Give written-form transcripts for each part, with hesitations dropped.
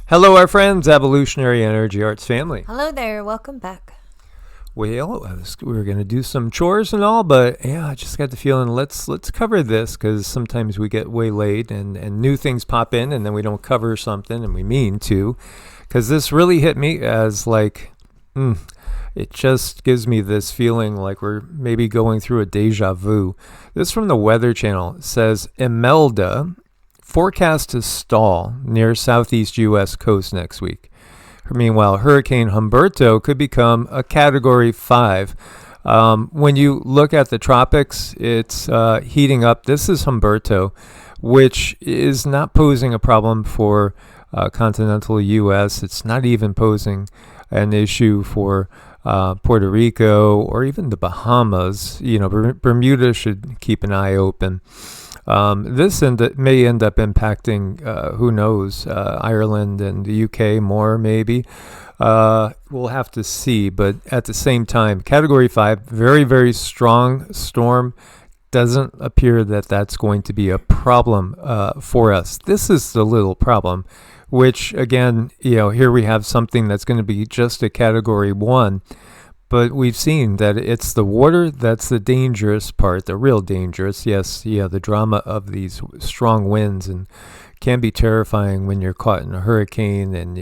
Hello, our friends, Evolutionary Energy Arts family. Hello there, welcome back. Well, we were going to do some chores and all, but yeah, I just got the feeling let's cover this because sometimes we get waylaid and new things pop in and then we don't cover something and we mean to, because this really hit me as like, it just gives me this feeling like we're maybe going through a deja vu. This from the Weather Channel. It says, Imelda forecast to stall near southeast U.S. coast next week. Meanwhile, Hurricane Humberto could become a Category 5. When you look at the tropics, it's heating up. This is Humberto, which is not posing a problem for continental U.S. It's not even posing an issue for Puerto Rico or even the Bahamas. You know, Bermuda should keep an eye open. This may end up impacting, who knows, Ireland and the UK more maybe. We'll have to see. But at the same time, Category 5, very, very strong storm. Doesn't appear that that's going to be a problem for us. This is the little problem, which, again, here we have something that's going to be just a Category 1. But we've seen that it's the water that's the dangerous part, the real dangerous. Yes, the drama of these strong winds and can be terrifying when you're caught in a hurricane and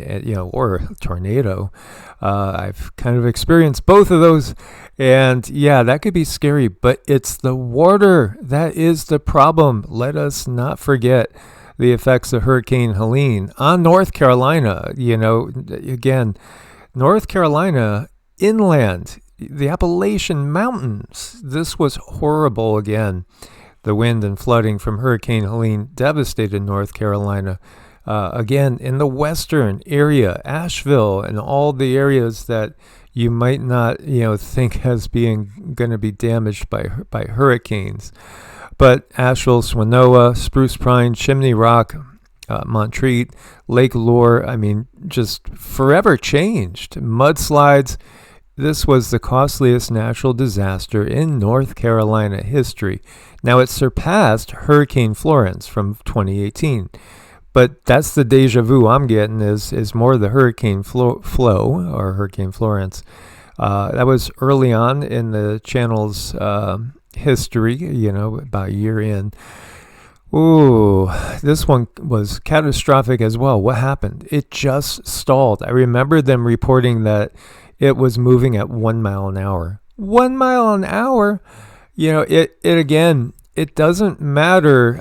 or a tornado. I've kind of experienced both of those, and yeah, that could be scary. But it's the water that is the problem. Let us not forget the effects of Hurricane Helene on North Carolina. Again, North Carolina. Inland, the Appalachian Mountains. This was horrible again. The wind and flooding from Hurricane Helene devastated North Carolina. Again, in the western area, Asheville, and all the areas that you might not, think as being going to be damaged by hurricanes. But Asheville, Swanoa, Spruce Pine, Chimney Rock, Montreat, Lake Lure, just forever changed. Mudslides. This was the costliest natural disaster in North Carolina history. Now, it surpassed Hurricane Florence from 2018. But that's the deja vu I'm getting is more the Hurricane Flo or Hurricane Florence. That was early on in the channel's history, about a year in. Ooh, this one was catastrophic as well. What happened? It just stalled. I remember them reporting that it was moving at 1 mile an hour. 1 mile an hour? It again, it doesn't matter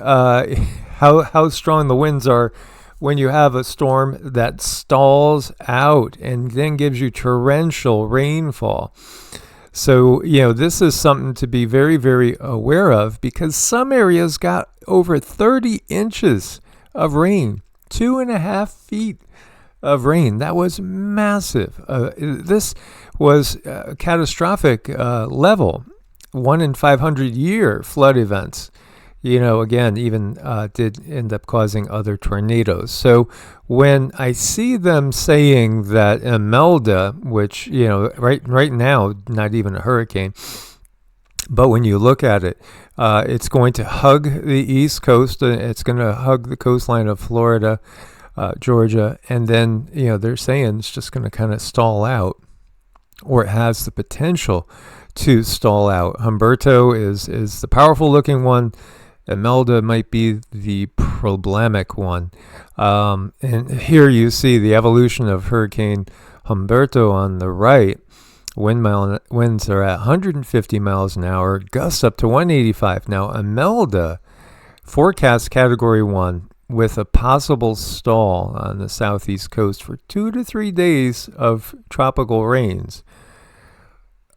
how strong the winds are when you have a storm that stalls out and then gives you torrential rainfall. So, this is something to be very, very aware of because some areas got over 30 inches of rain, 2.5 feet of rain. That was massive. This was a catastrophic level, 1 in 500 year flood events. Again, even did end up causing other tornadoes. So when I see them saying that Imelda, which, right now, not even a hurricane, but when you look at it, it's going to hug the East Coast. It's going to hug the coastline of Florida, Georgia. And then, they're saying it's just going to kind of stall out, or it has the potential to stall out. Humberto is the powerful looking one. Imelda might be the problematic one. And here you see the evolution of Hurricane Humberto on the right. Winds are at 150 miles an hour, gusts up to 185. Now, Imelda forecast Category 1 with a possible stall on the southeast coast for 2 to 3 days of tropical rains.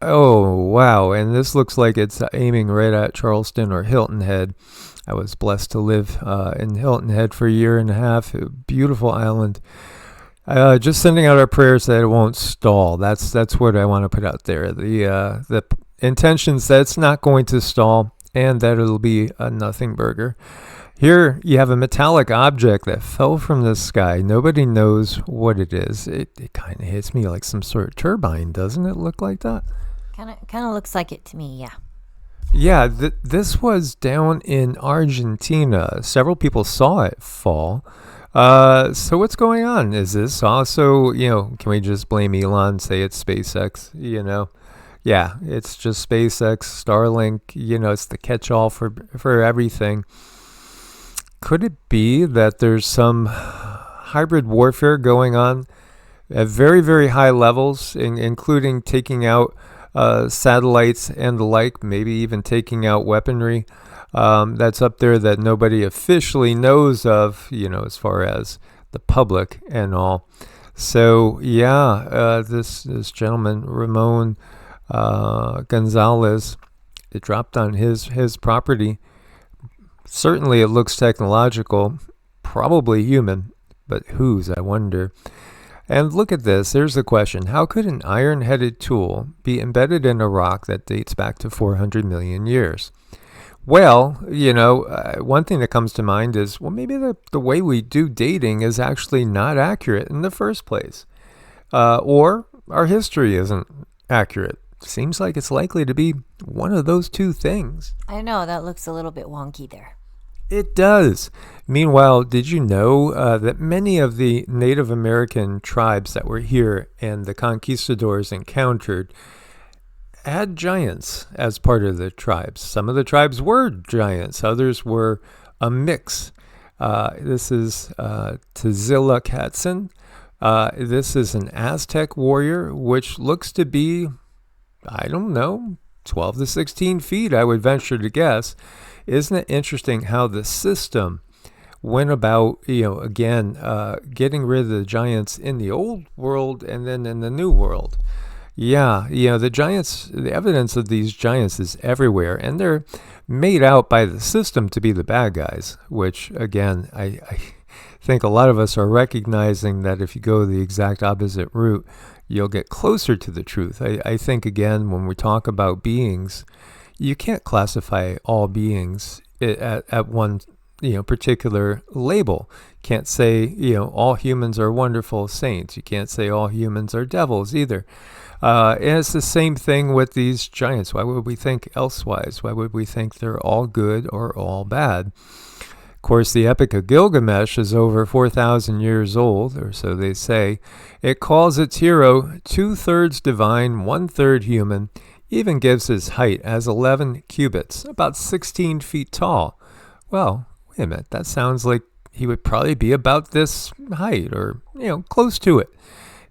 Oh, wow. And this looks like it's aiming right at Charleston or Hilton Head. I was blessed to live in Hilton Head for a year and a half. A beautiful island. Just sending out our prayers that it won't stall. That's what I want to put out there. The intentions that it's not going to stall and that it'll be a nothing burger. Here you have a metallic object that fell from the sky. Nobody knows what it is. It kind of hits me like some sort of turbine, doesn't it look like that? Kind of looks like it to me, yeah. Yeah, this was down in Argentina. Several people saw it fall. So what's going on? Is this also, can we just blame Elon, say it's SpaceX, Yeah, it's just SpaceX, Starlink, it's the catch-all for everything. Could it be that there's some hybrid warfare going on at very, very high levels, including taking out satellites and the like, maybe even taking out weaponry that's up there that nobody officially knows of, as far as the public and all. So, this gentleman, Ramon Gonzalez, it dropped on his property. Certainly it looks technological, probably human, but whose, I wonder. And look at this. There's the question. How could an iron-headed tool be embedded in a rock that dates back to 400 million years? Well, one thing that comes to mind is, maybe the way we do dating is actually not accurate in the first place. Or our history isn't accurate. Seems like it's likely to be one of those two things. I know, that looks a little bit wonky there. It does. Meanwhile, did you know that many of the Native American tribes that were here and the conquistadors encountered had giants as part of the tribes? Some of the tribes were giants. Others were a mix. This is Tezcatlipocan. This is an Aztec warrior, which looks to be, 12 to 16 feet, I would venture to guess. Isn't it interesting how the system went about, getting rid of the giants in the old world and then in the new world? Yeah, the giants, the evidence of these giants is everywhere, and they're made out by the system to be the bad guys, which, again, I think a lot of us are recognizing that if you go the exact opposite route, you'll get closer to the truth. I think, again, when we talk about beings, you can't classify all beings at one particular label. Can't say all humans are wonderful saints. You can't say all humans are devils either. And it's the same thing with these giants. Why would we think elsewise? Why would we think they're all good or all bad? Of course, the Epic of Gilgamesh is over 4,000 years old, or so they say. It calls its hero 2/3 divine, 1/3 human, even gives his height as 11 cubits, about 16 feet tall. Well, wait a minute, that sounds like he would probably be about this height, or, close to it.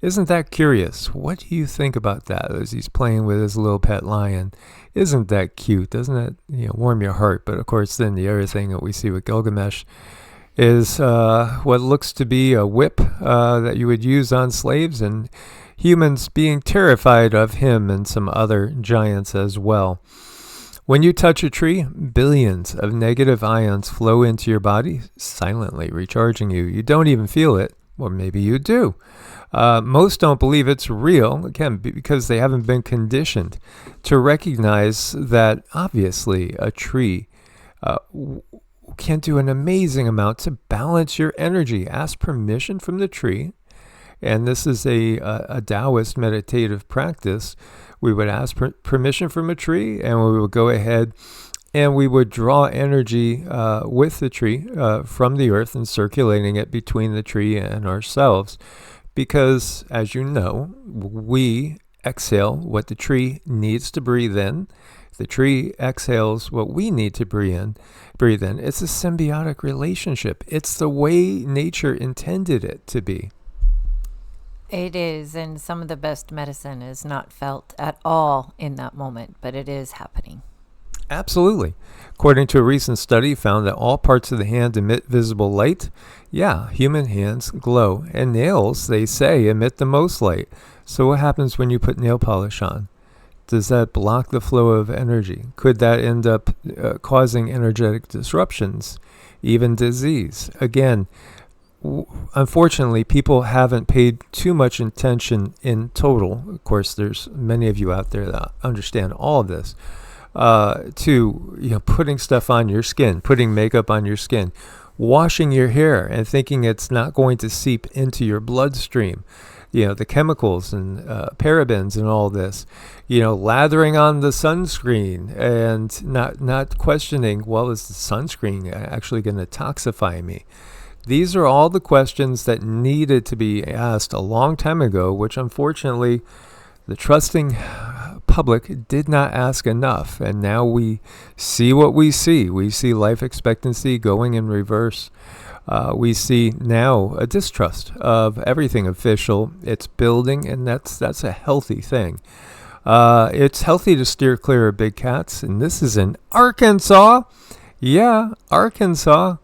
Isn't that curious? What do you think about that as he's playing with his little pet lion? Isn't that cute? Doesn't that warm your heart? But of course, then the other thing that we see with Gilgamesh is what looks to be a whip that you would use on slaves, and humans being terrified of him and some other giants as well. When you touch a tree, billions of negative ions flow into your body, silently recharging you. You don't even feel it, or maybe you do. Most don't believe it's real, again, because they haven't been conditioned to recognize that obviously a tree can do an amazing amount to balance your energy. Ask permission from the tree, and this is a Taoist meditative practice. We would ask permission from a tree, and we would go ahead and we would draw energy with the tree from the earth and circulating it between the tree and ourselves. Because, as you know, we exhale what the tree needs to breathe in. The tree exhales what we need to breathe in. It's a symbiotic relationship. It's the way nature intended it to be. It is, and some of the best medicine is not felt at all in that moment, but it is happening. Absolutely. According to a recent study, found that all parts of the hand emit visible light. Yeah, human hands glow, and nails, they say, emit the most light. So what happens when you put nail polish on? Does that block the flow of energy? Could that end up causing energetic disruptions, even disease? Again, unfortunately, people haven't paid too much attention in total. Of course, there's many of you out there that understand all of this. To putting stuff on your skin, putting makeup on your skin, washing your hair and thinking it's not going to seep into your bloodstream. The chemicals and parabens and all this, lathering on the sunscreen and not questioning, well, is the sunscreen actually going to toxify me? These are all the questions that needed to be asked a long time ago, which unfortunately the trusting public did not ask enough. And now we see what we see. We see life expectancy going in reverse. We see now a distrust of everything official. It's building, and that's a healthy thing. It's healthy to steer clear of big cats, and this is in Arkansas. Yeah, Arkansas.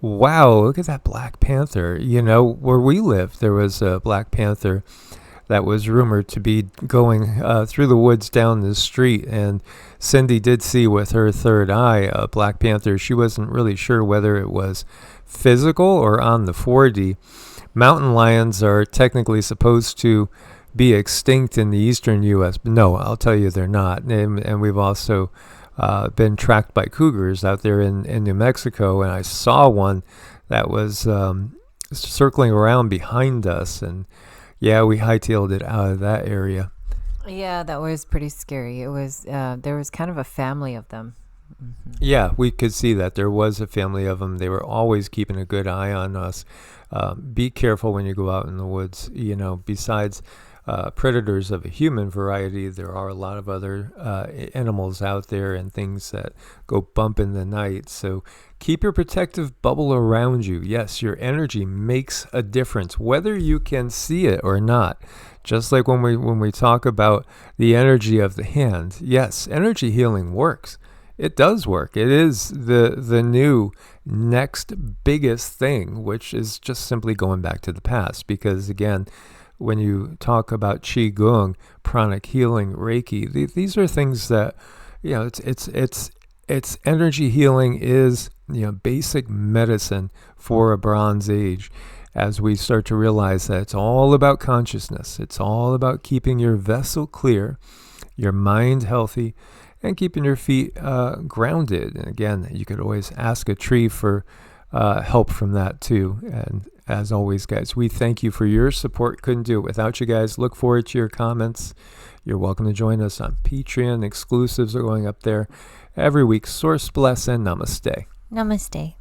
Wow, look at that Black Panther. You know, where we live, there was a Black Panther that was rumored to be going through the woods down the street, and Cindy did see with her third eye a Black Panther. She wasn't really sure whether it was physical or on the 4D. Mountain lions are technically supposed to be extinct in the eastern U.S., but no, I'll tell you they're not. And we've also been tracked by cougars out there in New Mexico, and I saw one that was circling around behind us, and yeah, we hightailed it out of that area. Yeah, that was pretty scary. It was there was kind of a family of them. Mm-hmm. Yeah, we could see that there was a family of them. They were always keeping a good eye on us. Be careful when you go out in the woods. You know, besides predators of a human variety, there are a lot of other animals out there and things that go bump in the night. So keep your protective bubble around you. Yes, your energy makes a difference, whether you can see it or not. Just like when we talk about the energy of the hand, yes, energy healing works. It does work. It is the new next biggest thing, which is just simply going back to the past. Because again, when you talk about Qigong, pranic healing, Reiki, these are things that, you know, it's energy healing is, you know, basic medicine for a Bronze Age. As we start to realize that it's all about consciousness, it's all about keeping your vessel clear, your mind healthy, and keeping your feet grounded. And again, you could always ask a tree for help from that too. And as always, guys, we thank you for your support. Couldn't do it without you guys. Look forward to your comments. You're welcome to join us on Patreon. Exclusives are going up there every week. Source bless and namaste. Namaste.